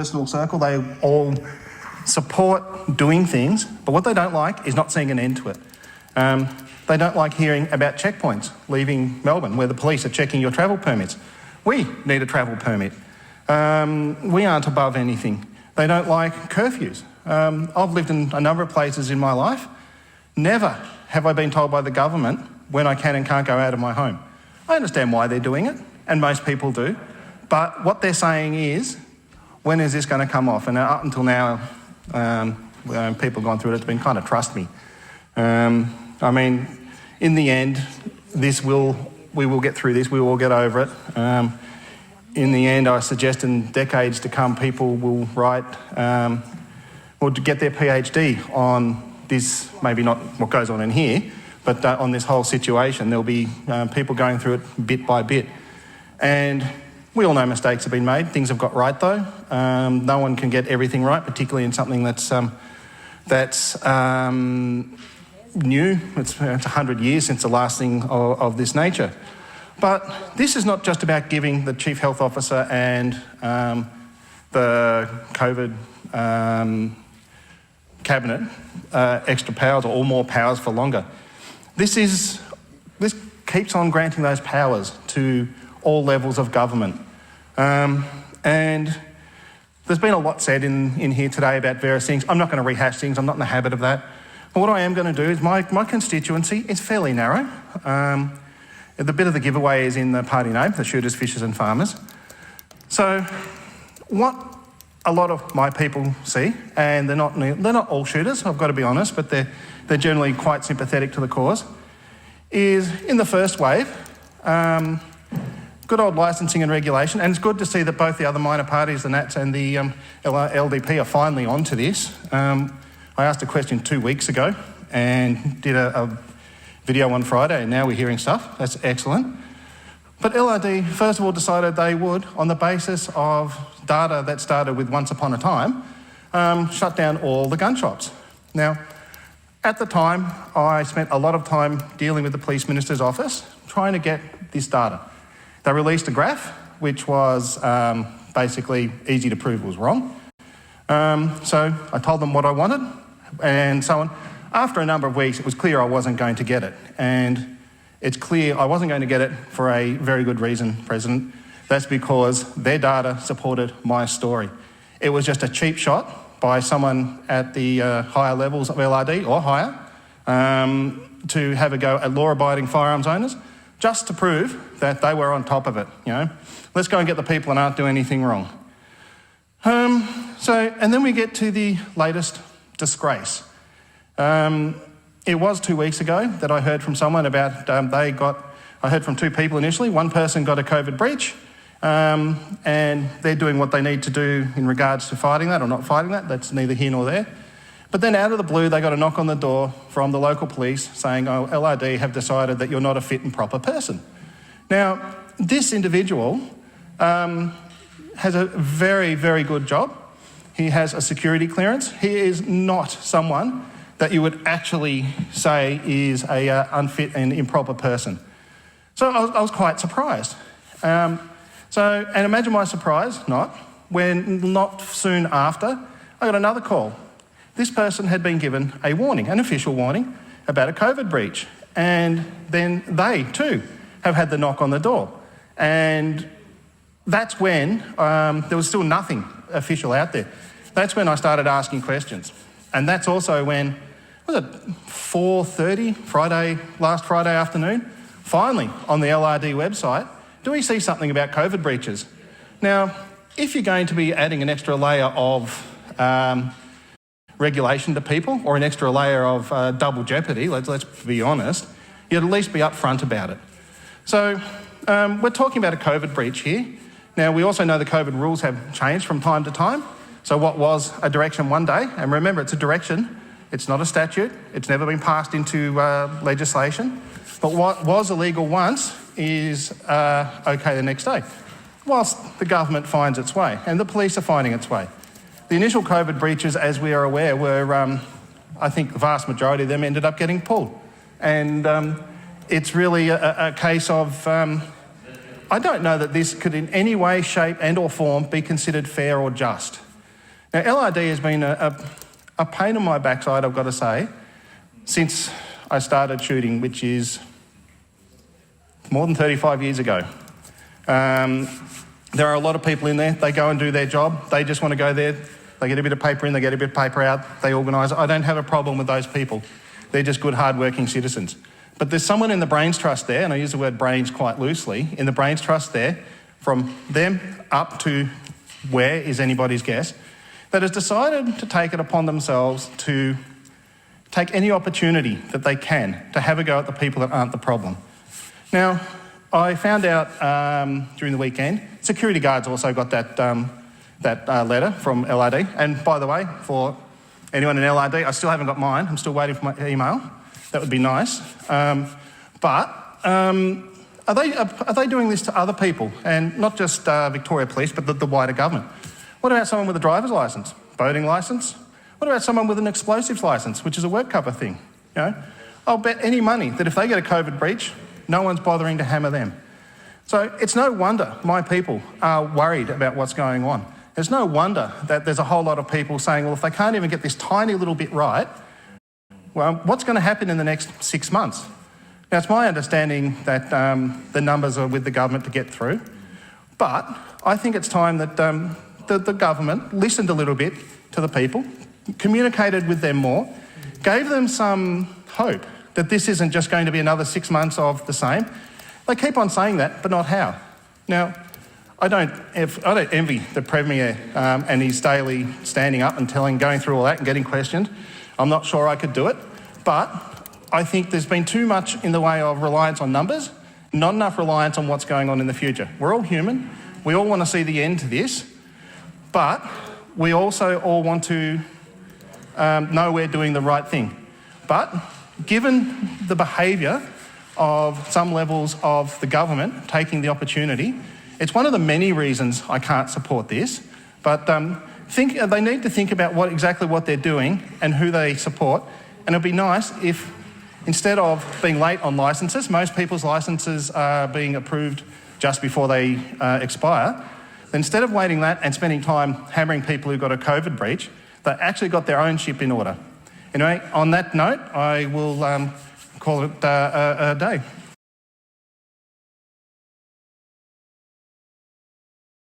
personal circle, they all support doing things, but what they don't like is not seeing an end to it. They don't like hearing about checkpoints leaving Melbourne where the police are checking your travel permits. We need a travel permit. We aren't above anything. They don't like curfews. I've lived in a number of places in my life. Never have I been told by the government when I can and can't go out of my home. I understand why they're doing it, and most people do, but what they're saying is, when is this going to come off? And up until now, people have gone through it, it's been kind of trust me. I mean, in the end, we will get through this, we will get over it. In the end, I suggest in decades to come, people will write, or to get their PhD on this, maybe not what goes on in here, but on this whole situation. There'll be people going through it bit by bit. And we all know mistakes have been made. Things have got right, though. No one can get everything right, particularly in something that's new. It's 100 years since the last thing of this nature. But this is not just about giving the Chief Health Officer and the COVID Cabinet extra powers or more powers for longer. This keeps on granting those powers to all levels of government. And there's been a lot said in here today about various things. I'm not going to rehash things, I'm not in the habit of that. But what I am going to do is my constituency is fairly narrow. The bit of the giveaway is in the party name, the Shooters, Fishers and Farmers. So what a lot of my people see, and they're not all shooters, I've got to be honest, but they're generally quite sympathetic to the cause, is in the first wave, good old licensing and regulation, and it's good to see that both the other minor parties, the Nats and the LDP, are finally onto this. I asked a question 2 weeks ago and did a video on Friday, and now we're hearing stuff. That's excellent. But LRD, first of all, decided they would, on the basis of data that started with Once Upon a Time, shut down all the gun shops. Now, at the time, I spent a lot of time dealing with the Police Minister's office trying to get this data. They released a graph, which was basically easy to prove was wrong. So I told them what I wanted and so on. After a number of weeks, it was clear I wasn't going to get it. And it's clear I wasn't going to get it for a very good reason, President. That's because their data supported my story. It was just a cheap shot by someone at the higher levels of LRD or higher to have a go at law-abiding firearms owners, just to prove that they were on top of it. You know, let's go and get the people that aren't doing anything wrong. And then we get to the latest disgrace. It was 2 weeks ago that I heard from someone about I heard from two people initially. One person got a COVID breach, and they're doing what they need to do in regards to fighting that or not fighting that. That's neither here nor there. But then out of the blue, they got a knock on the door from the local police saying, oh, LRD have decided that you're not a fit and proper person. Now, this individual has a very, very good job. He has a security clearance. He is not someone that you would actually say is a unfit and improper person. So I was quite surprised. And imagine my surprise, when not soon after, I got another call. This person had been given a warning, an official warning, about a COVID breach. And then they, too, have had the knock on the door. And that's when there was still nothing official out there. That's when I started asking questions. And that's also when, was it 4:30, last Friday afternoon? Finally, on the LRD website, do we see something about COVID breaches? Now, if you're going to be adding an extra layer of regulation to people, or an extra layer of double jeopardy, let's be honest, you'd at least be upfront about it. So we're talking about a COVID breach here. Now, we also know the COVID rules have changed from time to time. So what was a direction one day, and remember it's a direction, it's not a statute, it's never been passed into legislation, but what was illegal once is okay the next day, whilst the government finds its way, and the police are finding its way. The initial COVID breaches, as we are aware, were, I think the vast majority of them ended up getting pulled. And it's really a case of I don't know that this could in any way, shape and or form be considered fair or just. Now, LRD has been a pain in my backside, I've got to say, since I started shooting, which is more than 35 years ago. There are a lot of people in there, they go and do their job, they just want to go there, they get a bit of paper in, they get a bit of paper out, they organise it. I don't have a problem with those people. They're just good, hard-working citizens. But there's someone in the Brains Trust there, and I use the word brains quite loosely, in the Brains Trust there, from them up to where is anybody's guess, that has decided to take it upon themselves to take any opportunity that they can to have a go at the people that aren't the problem. Now, I found out during the weekend, security guards also got that letter from LRD. And by the way, for anyone in LRD, I still haven't got mine. I'm still waiting for my email. That would be nice. Are they doing this to other people? And not just Victoria Police, but the wider government. What about someone with a driver's licence, boating licence? What about someone with an explosives licence, which is a work cover thing? You know, I'll bet any money that if they get a COVID breach, no one's bothering to hammer them. So it's no wonder my people are worried about what's going on. There's no wonder that there's a whole lot of people saying, well, if they can't even get this tiny little bit right, well, what's going to happen in the next 6 months? Now, it's my understanding that the numbers are with the government to get through, but I think it's time that the government listened a little bit to the people, communicated with them more, gave them some hope that this isn't just going to be another 6 months of the same. They keep on saying that, but not how. Now, I don't envy the Premier and his daily standing up and going through all that and getting questioned. I'm not sure I could do it, but I think there's been too much in the way of reliance on numbers, not enough reliance on what's going on in the future. We're all human. We all want to see the end to this, but we also all want to know we're doing the right thing. But given the behaviour of some levels of the government taking the opportunity, it's one of the many reasons I can't support this, but they need to think about exactly what they're doing and who they support, and it'd be nice if, instead of being late on licences, most people's licences are being approved just before they expire, instead of waiting that and spending time hammering people who got a COVID breach, they actually got their own ship in order. Anyway, on that note, I will call it a day.